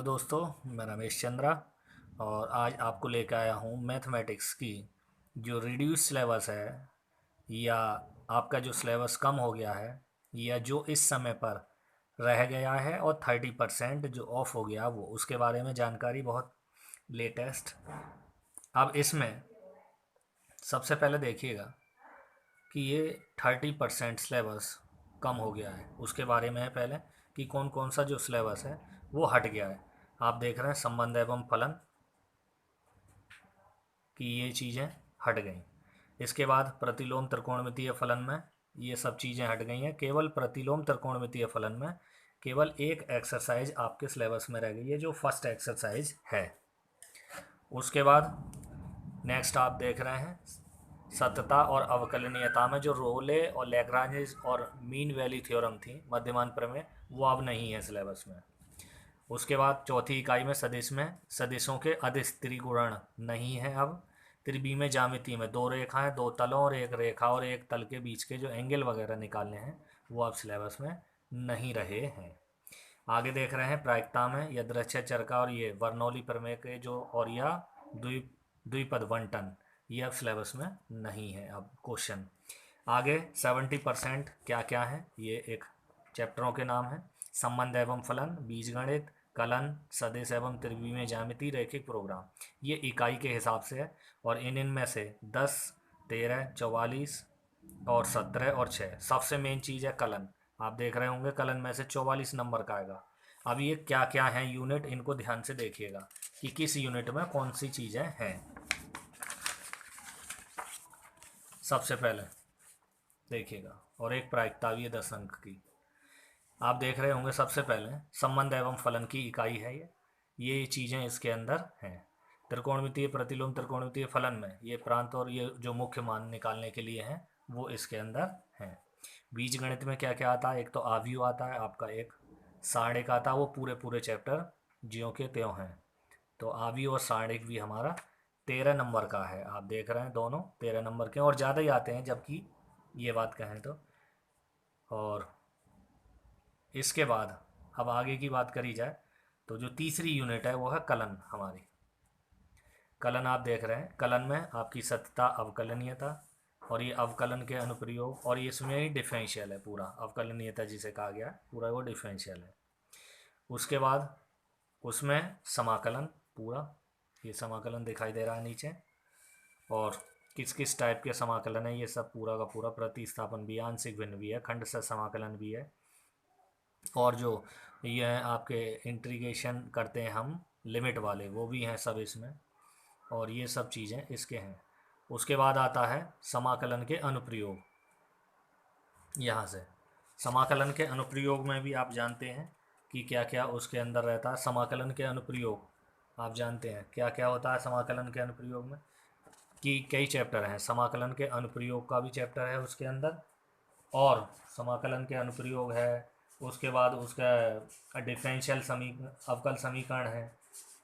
दोस्तों, मैं रमेश चंद्रा और आज आपको लेकर आया हूँ मैथमेटिक्स की जो रिड्यूस सिलेबस है या आपका जो सिलेबस कम हो गया है या जो इस समय पर रह गया है और 30% जो ऑफ हो गया वो उसके बारे में जानकारी बहुत लेटेस्ट। अब इसमें सबसे पहले देखिएगा कि ये 30% सिलेबस कम हो गया है, उसके बारे में है पहले कि कौन कौन सा जो सिलेबस है वो हट गया है। आप देख रहे हैं संबंध एवं फलन कि ये चीज़ें हट गई। इसके बाद प्रतिलोम त्रिकोणमितीय फलन में ये सब चीज़ें हट गई हैं। केवल प्रतिलोम त्रिकोणमितीय फलन में केवल एक एक्सरसाइज आपके सिलेबस में रह गई है जो फर्स्ट एक्सरसाइज है। उसके बाद नेक्स्ट आप देख रहे हैं सतता और अवकलनीयता में जो रोले और लैग्रांज और मीन वैल्यू थ्योरम थी मध्यमान प्रमेय, वो अब नहीं है सिलेबस में। उसके बाद चौथी इकाई में सदिशों के अदिश त्रिगुणन नहीं है अब। त्रिविमीय ज्यामिति में दो रेखाएं, दो तलों और एक रेखा और एक तल के बीच के जो एंगल वगैरह निकालने हैं वो अब सिलेबस में नहीं रहे हैं। आगे देख रहे हैं प्रायिकता में यदृच्छा चरका और ये बर्नौली प्रमेय के जो और या द्विपद बंटन, ये अब सिलेबस में नहीं है अब क्वेश्चन। आगे 70% क्या क्या है ये एक चैप्टरों के नाम है। संबंध एवं फलन, बीजगणित, कलन, सदिश एवं त्रिविमीय ज्यामिति, रैखिक प्रोग्राम, ये इकाई के हिसाब से है। और इनमें से 10, 13, 44 और 17 और 6 सबसे मेन चीज़ है कलन। आप देख रहे होंगे कलन में से 44 नंबर का आएगा। अब ये क्या क्या है यूनिट, इनको ध्यान से देखिएगा कि किस यूनिट में कौन सी चीज़ें हैं। सबसे पहले देखिएगा और एक प्रायिकता भी है 10 अंक की। आप देख रहे होंगे सबसे पहले संबंध एवं फलन की इकाई है ये चीज़ें इसके अंदर हैं। त्रिकोणमितीय प्रतिलोम त्रिकोणमितीय फलन में ये प्रांत और ये जो मुख्य मान निकालने के लिए हैं वो इसके अंदर हैं। बीज गणित में क्या क्या आता है, एक तो आव्यूह आता है आपका, एक सारणिक आता है, वो पूरे पूरे चैप्टर ज्यों के त्यों हैं। तो आव्यूह और सारणिक भी हमारा 13 नंबर का है। आप देख रहे हैं दोनों 13 नंबर के और ज़्यादा ही आते हैं जबकि ये बात कहें तो। और इसके बाद अब आगे की बात करी जाए तो जो तीसरी यूनिट है वो है कलन हमारी। कलन आप देख रहे हैं, कलन में आपकी सतता अवकलनीयता और ये अवकलन के अनुप्रयोग और ये इसमें ही डिफरेंशियल है पूरा। अवकलनीयता जिसे कहा गया है पूरा वो डिफरेंशियल है। उसके बाद उसमें समाकलन पूरा, ये समाकलन दिखाई दे रहा है नीचे, और किस किस टाइप के समाकलन है ये सब पूरा का पूरा। प्रतिस्थापन भी, आंशिक भिन्न भी है, खंड से समाकलन भी है, और जो ये आपके इंटीग्रेशन करते हैं हम लिमिट वाले वो भी हैं सब इसमें, और ये सब चीज़ें इसके हैं। उसके बाद आता है समाकलन के अनुप्रयोग। यहाँ से समाकलन के अनुप्रयोग में भी आप जानते हैं कि क्या क्या उसके अंदर रहता है। समाकलन के अनुप्रयोग आप जानते हैं क्या क्या होता है समाकलन के अनुप्रयोग में, कि कई चैप्टर हैं। समाकलन के अनुप्रयोग का भी चैप्टर है उसके अंदर, और समाकलन के अनुप्रयोग है। उसके बाद उसका डिफरेंशियल अवकल समीकरण है,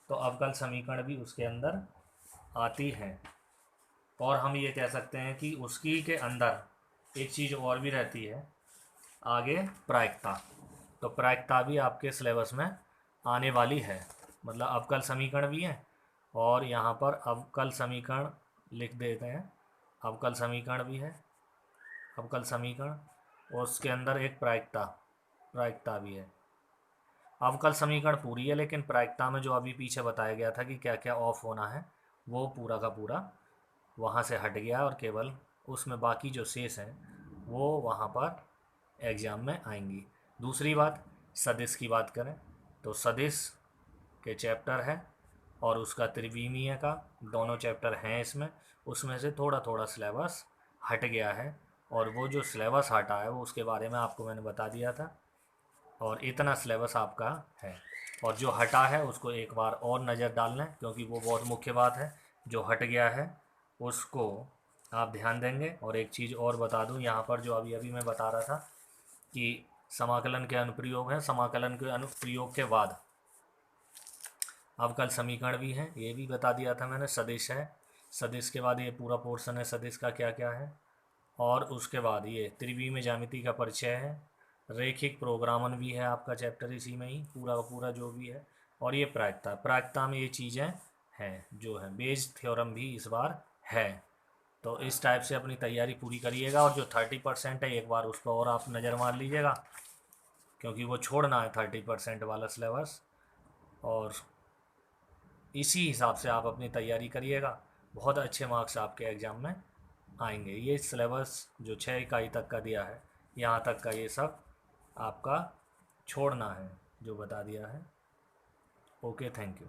तो अवकल समीकरण भी उसके अंदर आती है। और हम ये कह सकते हैं कि उसकी के अंदर एक चीज़ और भी रहती है आगे, प्रायिकता। तो प्रायिकता भी आपके सिलेबस में आने वाली है, मतलब अवकल समीकरण भी हैं और यहाँ पर अवकल समीकरण लिख देते हैं। अवकल समीकरण भी है, अवकल समीकरण, और उसके अंदर एक प्रायिकता भी है। अवकल समीकरण पूरी है, लेकिन प्रायिकता में जो अभी पीछे बताया गया था कि क्या क्या ऑफ होना है वो पूरा का पूरा वहाँ से हट गया, और केवल उसमें बाकी जो शेष हैं वो वहाँ पर एग्ज़ाम में आएंगी। दूसरी बात, सदिश की बात करें तो सदिश के चैप्टर है और उसका त्रिविमीय का दोनों चैप्टर हैं इसमें। उसमें से थोड़ा थोड़ा सिलेबस हट गया है, और वो जो सिलेबस हटा है वो उसके बारे में आपको मैंने बता दिया था, और इतना सिलेबस आपका है। और जो हटा है उसको एक बार और नज़र डाल लें, क्योंकि वो बहुत मुख्य बात है। जो हट गया है उसको आप ध्यान देंगे। और एक चीज़ और बता दूं यहाँ पर, जो अभी अभी मैं बता रहा था कि समाकलन के अनुप्रयोग हैं, समाकलन के अनुप्रयोग के बाद अवकल समीकरण भी हैं, ये भी बता दिया था मैंने। सदिश है, सदिश के बाद ये पूरा पोर्शन है सदिश का क्या क्या है, और उसके बाद ये त्रिविमीय ज्यामिति का परिचय है। रैखिक प्रोग्रामन भी है आपका चैप्टर इसी में ही पूरा का पूरा जो भी है, और ये प्रायिकता, प्रायिकता में ये चीज़ें हैं जो है। बेज थ्योरम भी इस बार है। तो इस टाइप से अपनी तैयारी पूरी करिएगा, और जो 30% है एक बार उस पर और आप नज़र मार लीजिएगा, क्योंकि वो छोड़ना है 30% वाला सिलेबस, और इसी हिसाब से आप अपनी तैयारी करिएगा। बहुत अच्छे मार्क्स आपके एग्ज़ाम में आएंगे। ये सिलेबस जो 6 इकाई तक का दिया है, यहाँ तक का ये सब आपका छोड़ना है जो बता दिया है। Okay, thank you.